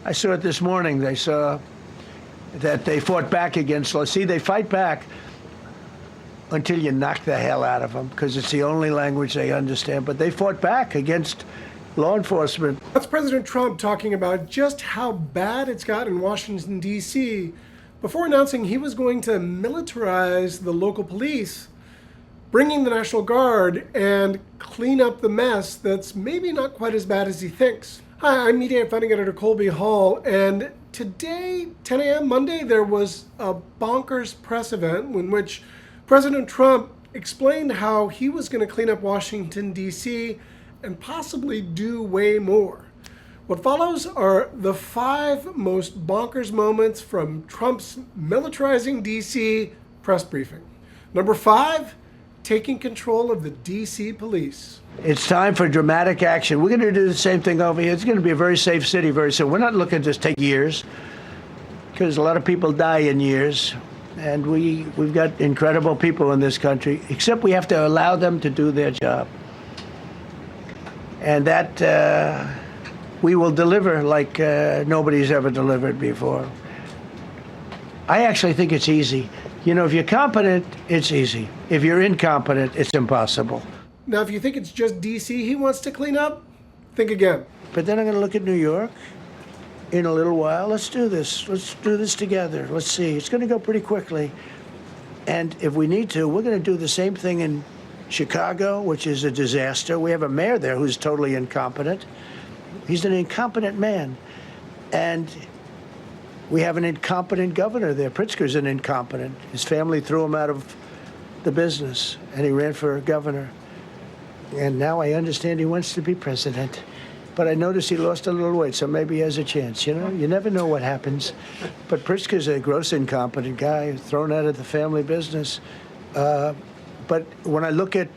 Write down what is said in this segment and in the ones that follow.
I saw it this morning. They saw that they fought back against law. See, they fight back until you knock the hell out of them, because it's the only language they understand. But they fought back against law enforcement. That's President Trump talking about just how bad it's got in Washington, D.C., before announcing he was going to militarize the local police, bringing the National Guard, and clean up the mess that's maybe not quite as bad as he thinks. Hi, I'm Mediaite founding editor Colby Hall, and today, 10 a.m. Monday, there was a Bonkers press event in which President Trump explained how he was going to clean up Washington, D.C., and possibly do way more. What follows are the 5 most bonkers moments from Trump's militarizing D.C. press briefing. Number 5, taking control of the D.C. police. It's time for dramatic action. We're going to do the same thing over here. It's going to be a very safe city very soon. We're not looking to take years, because a lot of people die in years. And we've got incredible people in this country, except we have to allow them to do their job. And that we will deliver like nobody's ever delivered before. I actually think it's easy. You know, if you're competent, it's easy. If you're incompetent, it's impossible. Now, if you think it's just D.C. he wants to clean up, think again. But then I'm going to look at New York in a little while. Let's do this. Let's do this together. Let's see. It's going to go pretty quickly. And if we need to, we're going to do the same thing in Chicago, which is a disaster. We have a mayor there who's totally incompetent. He's an incompetent man. And we have an incompetent governor there. Pritzker's an incompetent. His family threw him out of the business, and he ran for governor. And now I understand he wants to be president. But I noticed he lost a little weight, so maybe he has a chance. You know, you never know what happens. But Pritzker's a gross incompetent guy, thrown out of the family business. But when I look at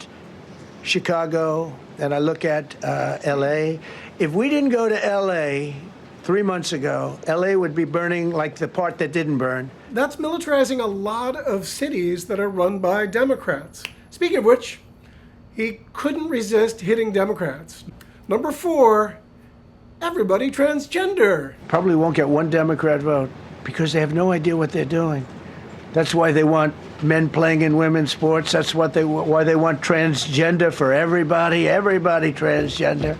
Chicago and I look at L.A., if we didn't go to L.A. 3 months ago, L.A. would be burning like the part that didn't burn. That's militarizing a lot of cities that are run by Democrats. Speaking of which, he couldn't resist hitting Democrats. Number 4, everybody transgender. Probably won't get one Democrat vote because they have no idea what they're doing. That's why they want men playing in women's sports. That's why they want transgender for everybody transgender.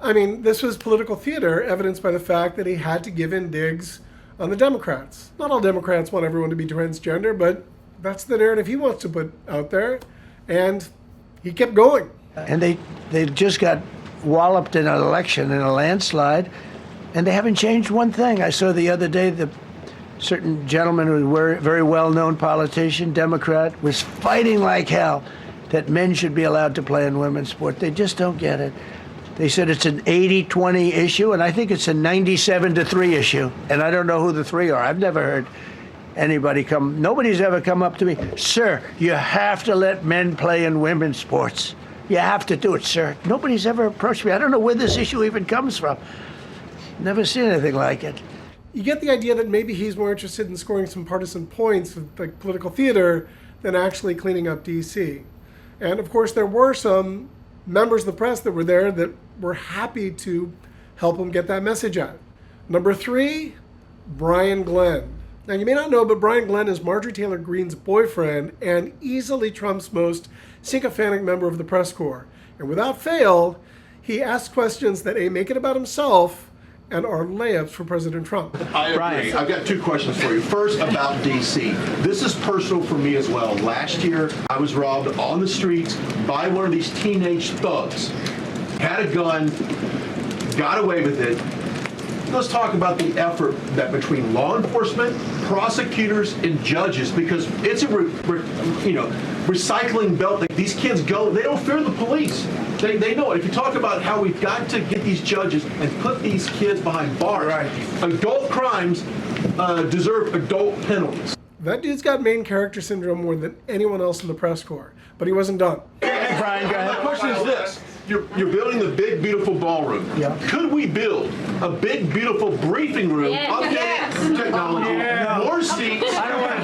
I mean, this was political theater, evidenced by the fact that he had to give in digs on the Democrats. Not all Democrats want everyone to be transgender, but that's the narrative he wants to put out there, and he kept going. And they just got walloped in an election, in a landslide, and they haven't changed one thing. I saw the other day the certain gentleman who was a very well-known politician, Democrat, was fighting like hell that men should be allowed to play in women's sport. They just don't get it. They said it's an 80-20 issue, and I think it's a 97-3 issue. And I don't know who the 3 are. I've never heard anybody nobody's ever come up to me, sir, you have to let men play in women's sports. You have to do it, sir. Nobody's ever approached me. I don't know where this issue even comes from. Never seen anything like it. You get the idea that maybe he's more interested in scoring some partisan points with like political theater than actually cleaning up D.C. And of course, there were some members of the press that were there that were happy to help him get that message out. Number 3, Brian Glenn. Now, you may not know, but Brian Glenn is Marjorie Taylor Greene's boyfriend and easily Trump's most sycophantic member of the press corps. And without fail, he asks questions that A, make it about himself, and are layups for President Trump. I agree. Brian. I've got 2 questions for you. First, about D.C. This is personal for me as well. Last year, I was robbed on the streets by one of these teenage thugs. Had a gun, got away with it. Let's talk about the effort that between law enforcement, prosecutors, and judges, because it's a recycling belt that these kids go. They don't fear the police. They know it. If you talk about how we've got to get these judges and put these kids behind bars, right. Adult crimes deserve adult penalties. That dude's got main character syndrome more than anyone else in the press corps, but he wasn't done. Hey, Brian, go ahead. My question is this. You're building the big, beautiful ballroom. Yeah. Could we build a big, beautiful briefing room, updated technology, more seats? I don't want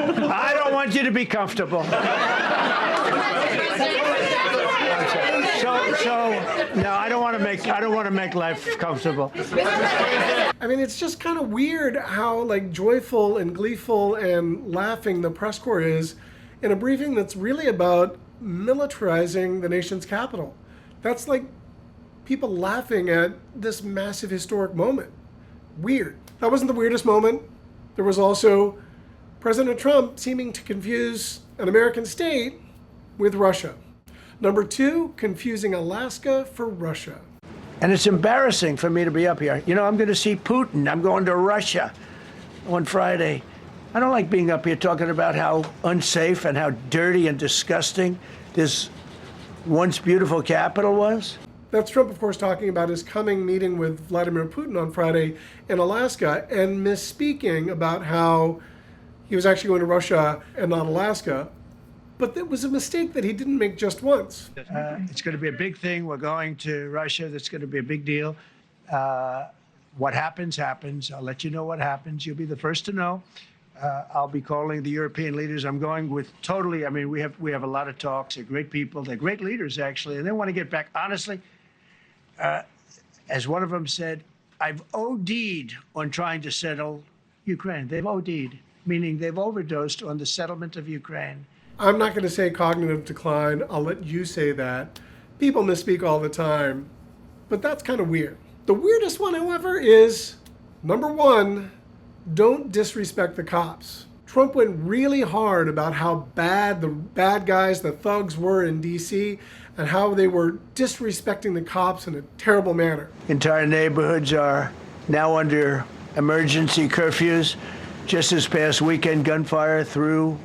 to do that. I don't want you to be comfortable. So no, I don't want to make life comfortable. I mean, it's just kind of weird how like joyful and gleeful and laughing the press corps is in a briefing that's really about militarizing the nation's capital. That's like people laughing at this massive historic moment. Weird. That wasn't the weirdest moment. There was also President Trump seeming to confuse an American state with Russia. Number 2, confusing Alaska for Russia. And it's embarrassing for me to be up here. You know, I'm going to see Putin. I'm going to Russia on Friday. I don't like being up here talking about how unsafe and how dirty and disgusting this once beautiful capital was. That's Trump, of course, talking about his coming meeting with Vladimir Putin on Friday in Alaska and misspeaking about how he was actually going to Russia and not Alaska. But that was a mistake that he didn't make just once. It's going to be a big thing. We're going to Russia. That's going to be a big deal. What happens, happens. I'll let you know what happens. You'll be the first to know. I'll be calling the European leaders. I'm going with totally, I mean, we have a lot of talks. They're great people. They're great leaders, actually, and they want to get back. Honestly, as one of them said, I've OD'd on trying to settle Ukraine. They've OD'd, meaning they've overdosed on the settlement of Ukraine. I'm not going to say cognitive decline. I'll let you say that. People misspeak all the time, but that's kind of weird. The weirdest one, however, is number 1, don't disrespect the cops. Trump went really hard about how bad the bad guys, the thugs were in D.C., and how they were disrespecting the cops in a terrible manner. Entire neighborhoods are now under emergency curfews. Just this past weekend, gunfire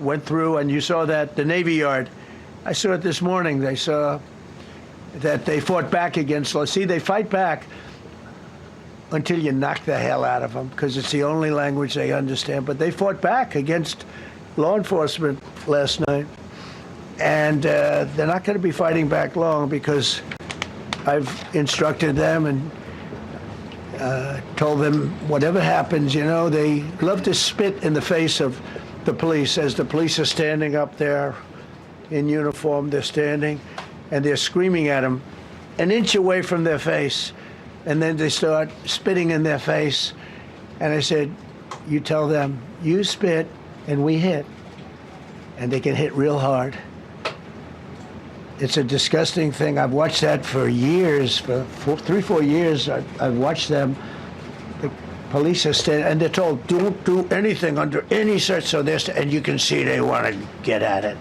went through, and you saw that, the Navy Yard. I saw it this morning. They saw that they fought back against law. See, they fight back until you knock the hell out of them, because it's the only language they understand. But they fought back against law enforcement last night. And they're not going to be fighting back long, because I've instructed them and told them whatever happens, you know, they love to spit in the face of the police. As the police are standing up there in uniform, they're standing and they're screaming at them an inch away from their face. And then they start spitting in their face. And I said, you tell them, you spit and we hit. And they can hit real hard. It's a disgusting thing. I've watched that for years, for 3-4 years. I've watched them. The police are standing, and they're told, don't do anything under any such, so and you can see they want to get at it.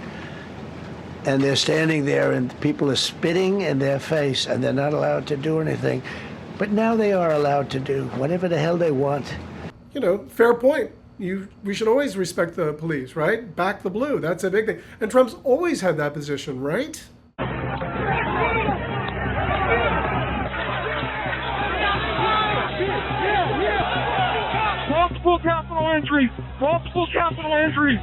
And they're standing there, and people are spitting in their face, and they're not allowed to do anything. But now they are allowed to do whatever the hell they want. You know, fair point. We should always respect the police, right? Back the blue. That's a big thing. And Trump's always had that position, right? Multiple capital injuries. Multiple capital injuries.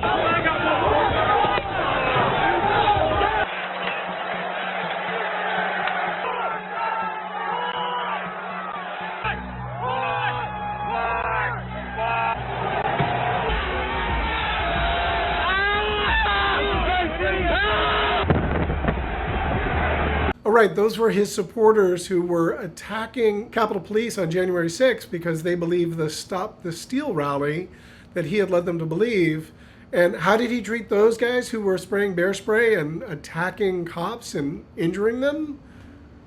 All right, those were his supporters who were attacking Capitol Police on January 6th because they believed the Stop the Steal rally that he had led them to believe. And how did he treat those guys who were spraying bear spray and attacking cops and injuring them?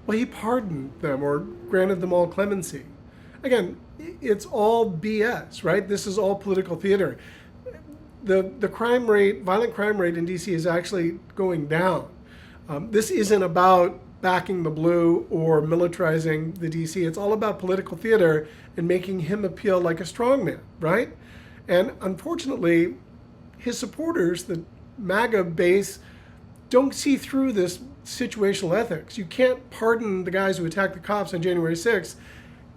Well, he pardoned them or granted them all clemency. Again, it's all BS, right? This is all political theater. The crime rate, violent crime rate in DC is actually going down. This isn't about backing the blue or militarizing the DC. It's all about political theater and making him appeal like a strongman, right? And unfortunately, his supporters, the MAGA base, don't see through this situational ethics. You can't pardon the guys who attacked the cops on January 6th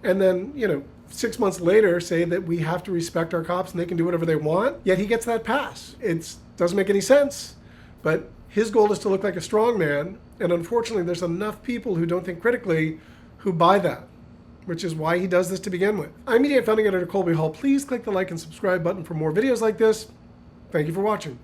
and then, 6 months later say that we have to respect our cops and they can do whatever they want, yet he gets that pass. It doesn't make any sense, but his goal is to look like a strong man, and unfortunately there's enough people who don't think critically who buy that, which is why he does this to begin with. I'm Mediaite founding editor Colby Hall. Please click the like and subscribe button for more videos like this. Thank you for watching.